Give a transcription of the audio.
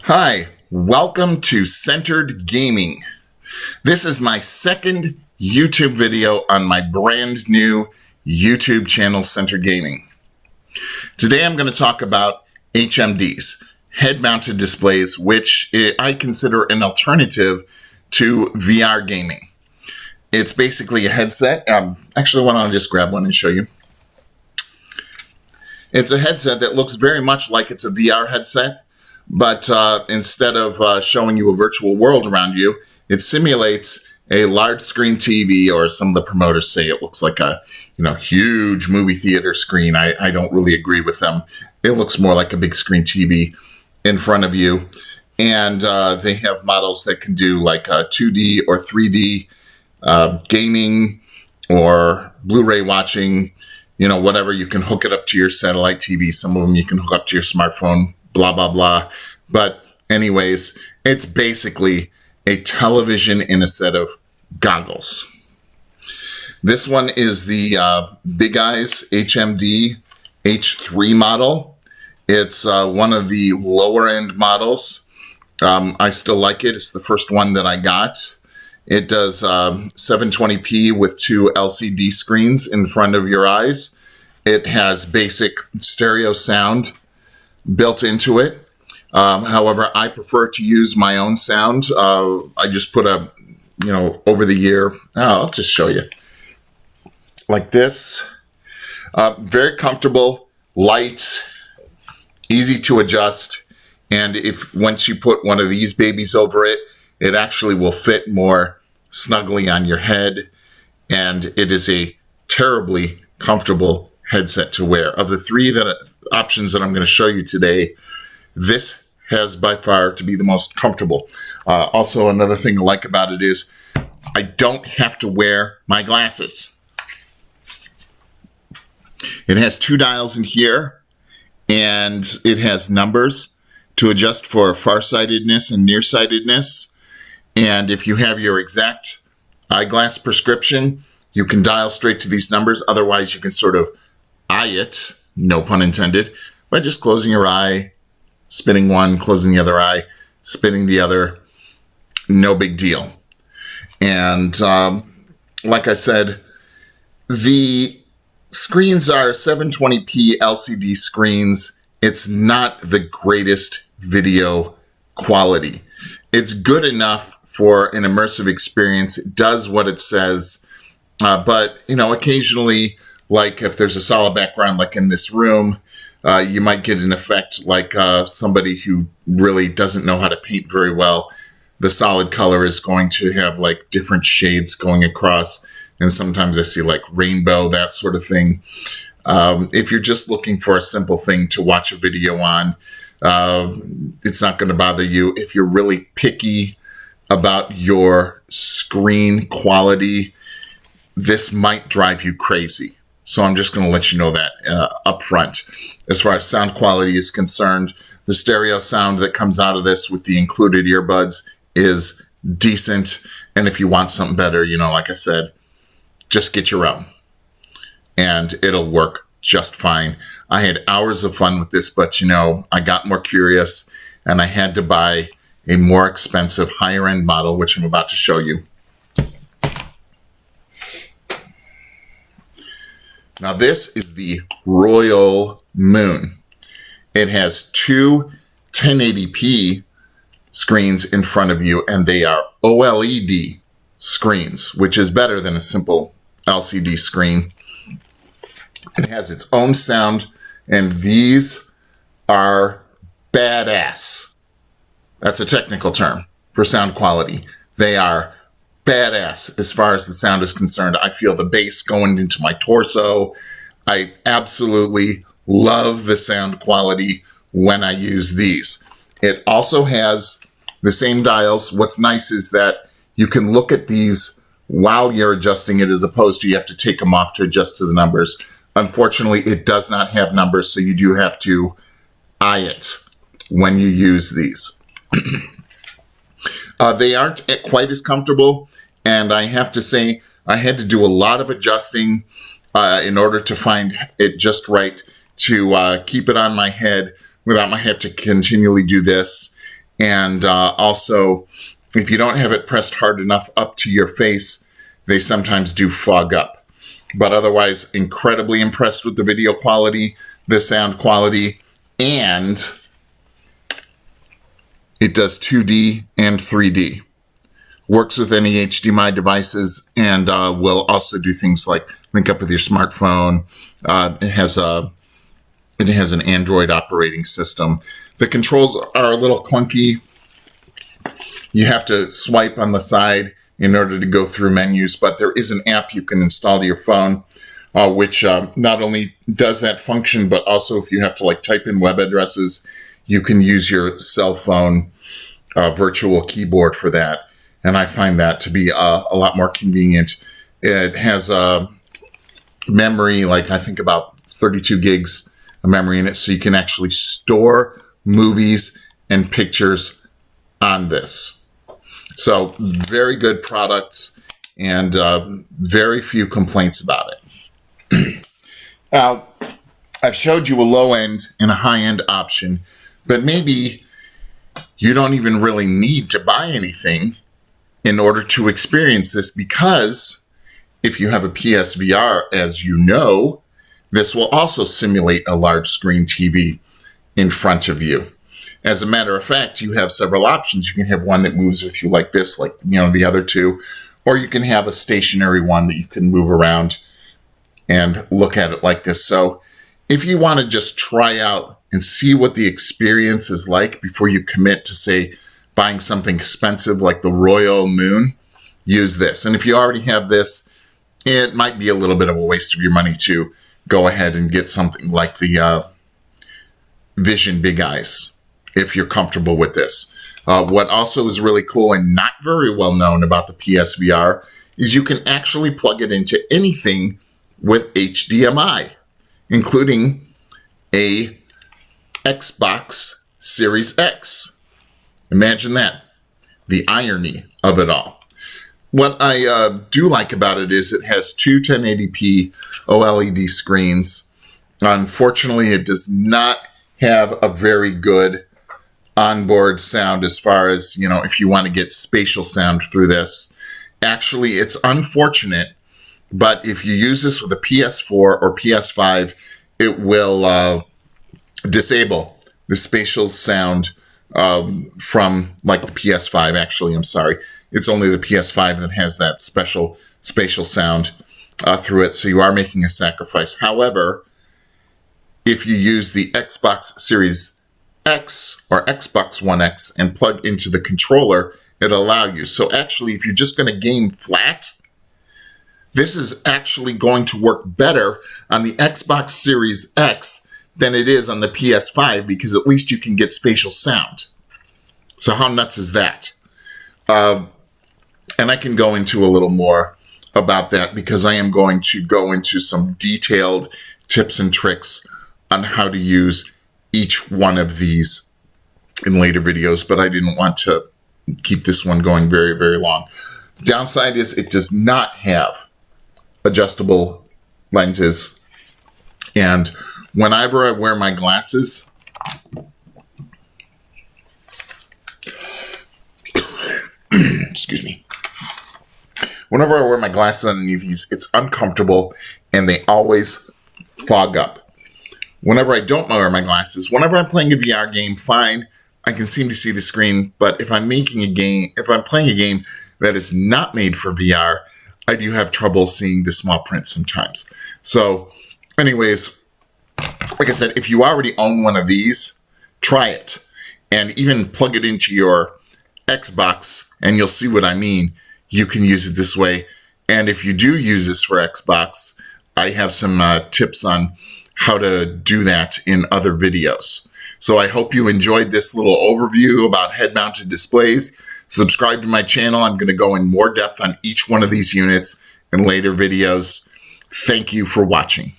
Hi, welcome to Centered Gaming. This is my second YouTube video on my brand new YouTube channel, Centered Gaming. Today I'm going to talk about HMDs, head-mounted displays, which I consider an alternative to VR gaming. It's basically a headset. Actually, why don't I just grab one and show you? It's a headset that looks very much like it's a VR headset. But instead of showing you a virtual world around you, it simulates a large screen TV, or some of the promoters say it looks like a huge movie theater screen. I don't really agree with them. It looks more like a big screen TV in front of you. And they have models that can do like 2D or 3D gaming or Blu-ray watching, whatever. You can hook it up to your satellite TV. Some of them you can hook up to your smartphone. Blah, blah, blah. But anyways, it's basically a television in a set of goggles. This one is the BigEyes HMD H3 model. It's one of the lower end models. I still like it. It's the first one that I got. It does 720p with two LCD screens in front of your eyes. It has basic stereo sound built into it. However, I prefer to use my own sound. I just put over the year, I'll just show you. Like this. Very comfortable, light, easy to adjust. And once you put one of these babies over it, it actually will fit more snugly on your head. And it is a terribly comfortable headset to wear. Of the three options that I'm going to show you today, this has by far to be the most comfortable. Also, another thing I like about it is I don't have to wear my glasses. It has two dials in here, and it has numbers to adjust for farsightedness and nearsightedness. And if you have your exact eyeglass prescription, you can dial straight to these numbers. Otherwise, you can sort of eye it, no pun intended, by just closing your eye, spinning one, closing the other eye, spinning the other. No big deal. And like I said, the screens are 720p LCD screens. It's not the greatest video quality. It's good enough for an immersive experience. It does what it says. But, occasionally, like if there's a solid background, like in this room, you might get an effect like somebody who really doesn't know how to paint very well. The solid color is going to have like different shades going across. And sometimes I see like rainbow, that sort of thing. If you're just looking for a simple thing to watch a video on, it's not going to bother you. If you're really picky about your screen quality, this might drive you crazy. So I'm just going to let you know that up front. As far as sound quality is concerned, the stereo sound that comes out of this with the included earbuds is decent. And if you want something better, like I said, just get your own. And it'll work just fine. I had hours of fun with this, but I got more curious and I had to buy a more expensive, higher end model, which I'm about to show you. Now this is the Royole Moon. It has two 1080p screens in front of you, and they are OLED screens, which is better than a simple LCD screen. It has its own sound, and these are badass. That's a technical term for sound quality. They are badass as far as the sound is concerned. I feel the bass going into my torso. I absolutely love the sound quality when I use these. It also has the same dials. What's nice is that you can look at these while you're adjusting it, as opposed to you have to take them off to adjust to the numbers. Unfortunately, it does not have numbers, so you do have to eye it when you use these. They aren't quite as comfortable, and I have to say I had to do a lot of adjusting in order to find it just right to keep it on my head without my have to continually do this. And also, if you don't have it pressed hard enough up to your face, they sometimes do fog up. But otherwise, incredibly impressed with the video quality, the sound quality, and it does 2D and 3D. Works with any HDMI devices, and will also do things like link up with your smartphone. It has an Android operating system. The controls are a little clunky. You have to swipe on the side in order to go through menus, but there is an app you can install to your phone, which not only does that function, but also if you have to like type in web addresses, you can use your cell phone virtual keyboard for that. And I find that to be a lot more convenient. It has a memory, like I think about 32 gigs of memory in it, so you can actually store movies and pictures on this. So very good products, and very few complaints about it. Now, I've showed you a low end and a high end option, but maybe you don't even really need to buy anything in order to experience this, because if you have a PSVR, as you know, this will also simulate a large screen TV in front of you. As a matter of fact, you have several options. You can have one that moves with you like this, like the other two, or you can have a stationary one that you can move around and look at it like this. So if you want to just try out and see what the experience is like before you commit to, say, buying something expensive like the Royole Moon, use this. And if you already have this, it might be a little bit of a waste of your money to go ahead and get something like the Vision BigEyes if you're comfortable with this. What also is really cool and not very well known about the PSVR is you can actually plug it into anything with HDMI, including a Xbox Series X. Imagine that, the irony of it all. What I do like about it is it has two 1080p OLED screens. Unfortunately, it does not have a very good onboard sound as far as, if you want to get spatial sound through this. Actually, it's unfortunate, but if you use this with a PS4 or PS5, it will disable the spatial sound from like the PS5. Actually, I'm sorry. It's only the PS5 that has that special spatial sound through it, so you are making a sacrifice. However, if you use the Xbox Series X or Xbox One X and plug into the controller, it'll allow you. So actually, if you're just going to game flat, this is actually going to work better on the Xbox Series X than it is on the PS5, because at least you can get spatial sound. So how nuts is that? And I can go into a little more about that, because I am going to go into some detailed tips and tricks on how to use each one of these in later videos, but I didn't want to keep this one going very, very long. The downside is it does not have adjustable lenses, and whenever I wear my glasses, excuse me. Whenever I wear my glasses underneath these, it's uncomfortable and they always fog up. Whenever I don't wear my glasses, whenever I'm playing a VR game, fine, I can seem to see the screen, but if I'm playing a game that is not made for VR, I do have trouble seeing the small print sometimes. So anyways, like I said, if you already own one of these, try it and even plug it into your Xbox and you'll see what I mean. You can use it this way. And if you do use this for Xbox, I have some tips on how to do that in other videos. So I hope you enjoyed this little overview about head-mounted displays. Subscribe to my channel. I'm going to go in more depth on each one of these units in later videos. Thank you for watching.